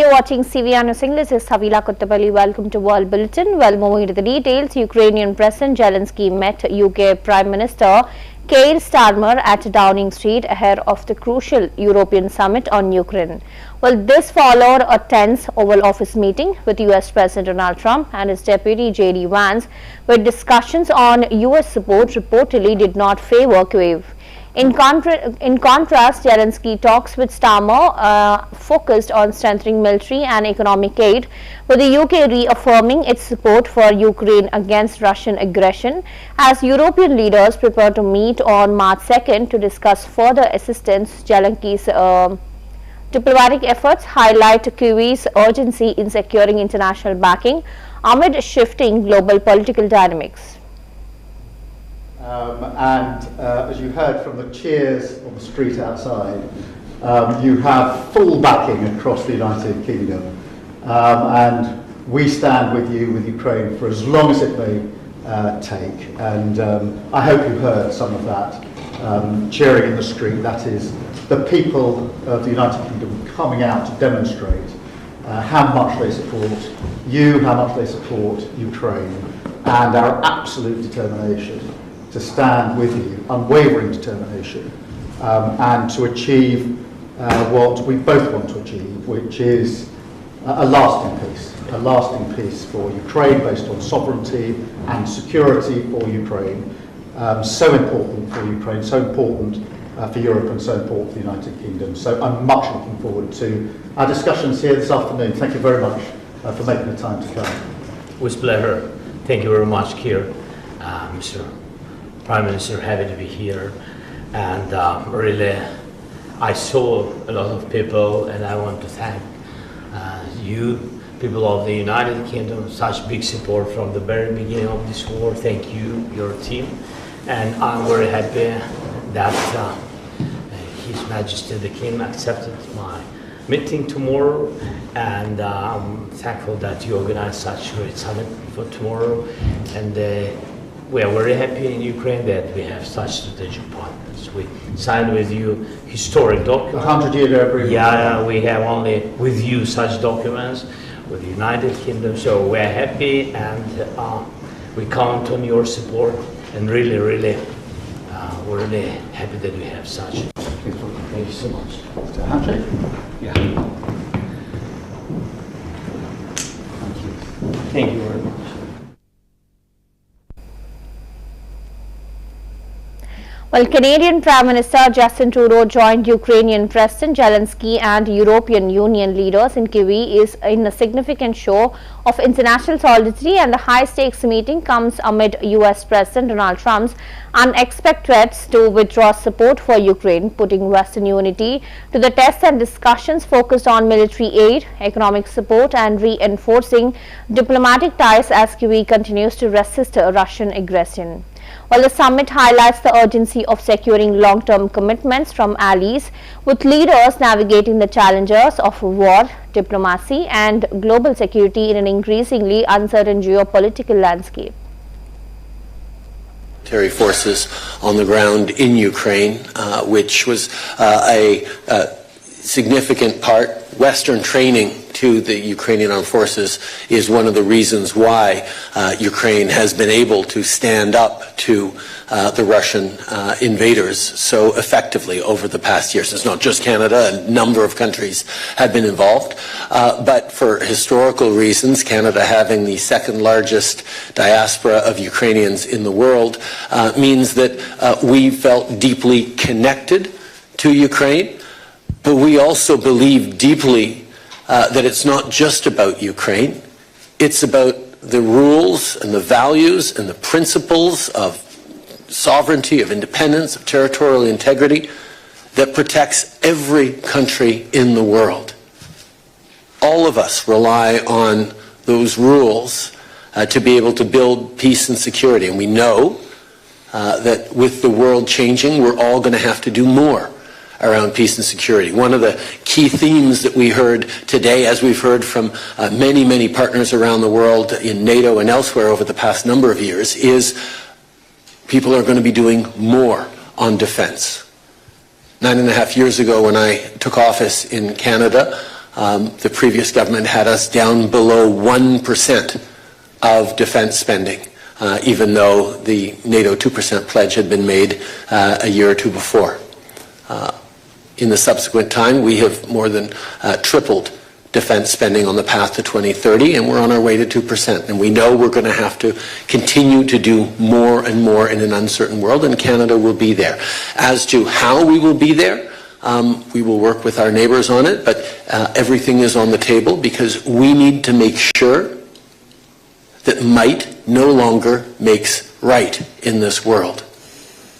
you're watching CVR News English. This is Savila Kottapalli. Welcome to World Bulletin. Well, moving into the details, Ukrainian President Zelenskyy met UK Prime Minister Keir Starmer at Downing Street ahead of the crucial European summit on Ukraine. Well, this followed a tense Oval Office meeting with US President Donald Trump and his deputy JD Vance, where discussions on US support reportedly did not favor Kyiv. In contrast, Zelenskyy talks with Starmer focused on strengthening military and economic aid, with the UK reaffirming its support for Ukraine against Russian aggression, as European leaders prepare to meet on March 2nd to discuss further assistance. Zelenskyy's diplomatic efforts highlight Kyiv's urgency in securing international backing amid shifting global political dynamics. As you heard from the cheers on the street outside, you have full backing across the United Kingdom, and we stand with you, with Ukraine, for as long as it may take. And I hope you heard some of that cheering in the street. That is the people of the United Kingdom coming out to demonstrate how much they support you, how much they support Ukraine, and our absolute determination to stand with you, unwavering determination, and to achieve what we both want to achieve, which is a lasting peace for Ukraine based on sovereignty and security for Ukraine. So important for Ukraine, so important for Europe, and so important for the United Kingdom. So I'm much looking forward to our discussions here this afternoon. Thank you very much for making the time to come. With pleasure. Thank you very much, Keir. Mr. Prime Minister, happy to be here, and really I saw a lot of people, and I want to thank you, people of the United Kingdom, such big support from the very beginning of this war. Thank you, your team, and I'm very happy that His Majesty the King accepted my meeting tomorrow, and I'm thankful that you organized such a great summit for tomorrow, and we are very happy in Ukraine that we have such strategic partners. We signed with you historic documents. 100-year agreement. Yeah, we have only with you such documents with the United Kingdom. So we're happy, and we count on your support, and really, we're really happy that we have such. Thank you so much. Handshake? Yeah. Thank you very much. Well, Canadian Prime Minister Justin Trudeau joined Ukrainian President Zelenskyy and European Union leaders in Kyiv in a significant show of international solidarity, and the high-stakes meeting comes amid US President Donald Trump's unexpected threats to withdraw support for Ukraine, putting Western unity to the test, and discussions focused on military aid, economic support, and reinforcing diplomatic ties as Kyiv continues to resist Russian aggression. While the summit highlights the urgency of securing long-term commitments from allies, with leaders navigating the challenges of war, diplomacy, and global security in an increasingly uncertain geopolitical landscape. Military forces on the ground in Ukraine, which was a significant part. Western training to the Ukrainian armed forces is one of the reasons why Ukraine has been able to stand up to the Russian invaders so effectively over the past years. It's not just Canada, a number of countries have been involved, but for historical reasons, Canada having the second largest diaspora of Ukrainians in the world means that we felt deeply connected to Ukraine, but we also believe deeply that it's not just about Ukraine. It's about the rules and the values and the principles of sovereignty, of independence, of territorial integrity that protects every country in the world. All of us rely on those rules to be able to build peace and security. And we know that with the world changing, we're all going to have to do more around peace and security. One of the key themes that we heard today, as we've heard from many partners around the world in NATO and elsewhere over the past number of years, is people are going to be doing more on defense. 9.5 years ago, when I took office in Canada, The previous government had us down below 1% of defense spending, even though the NATO 2% pledge had been made a year or two before. In the subsequent time, we have more than tripled defense spending on the path to 2030, and we're on our way to 2%. And we know we're going to have to continue to do more and more in an uncertain world, and Canada will be there. As to how we will be there, we will work with our neighbors on it, but everything is on the table because we need to make sure that might no longer makes right in this world.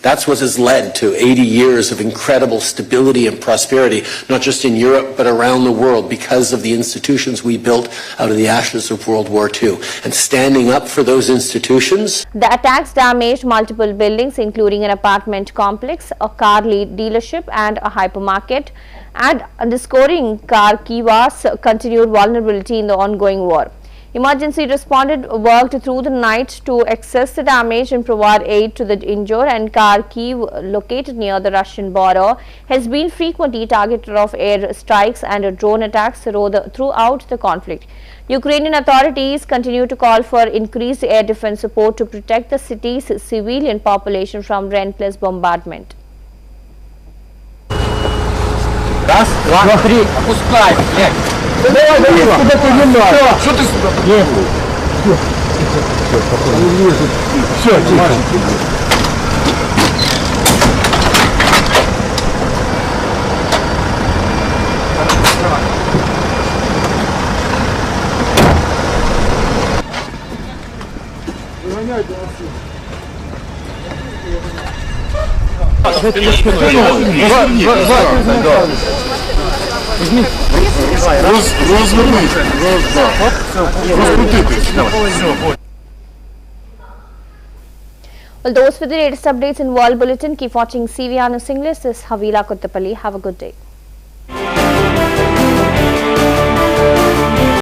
That's what has led to 80 years of incredible stability and prosperity, not just in Europe, but around the world, because of the institutions we built out of the ashes of World War II. And standing up for those institutions. The attacks damaged multiple buildings, including an apartment complex, a car dealership, and a hypermarket, and underscoring Kharkiv's continued vulnerability in the ongoing war. Emergency responded worked through the night to assess the damage and provide aid to the injured, and Kharkiv, located near the Russian border, has been frequently targeted of air strikes and drone attacks throughout the conflict. Ukrainian authorities continue to call for increased air defense support to protect the city's civilian population from relentless bombardment. Раз, два, три. Опускай, блядь. Давай, куда ты не надо? Что ты сюда? Все, тихо. Well, those were the latest updates in World Bulletin. Keep watching CVR News English. This is Havila Kottapalli. Have a good day.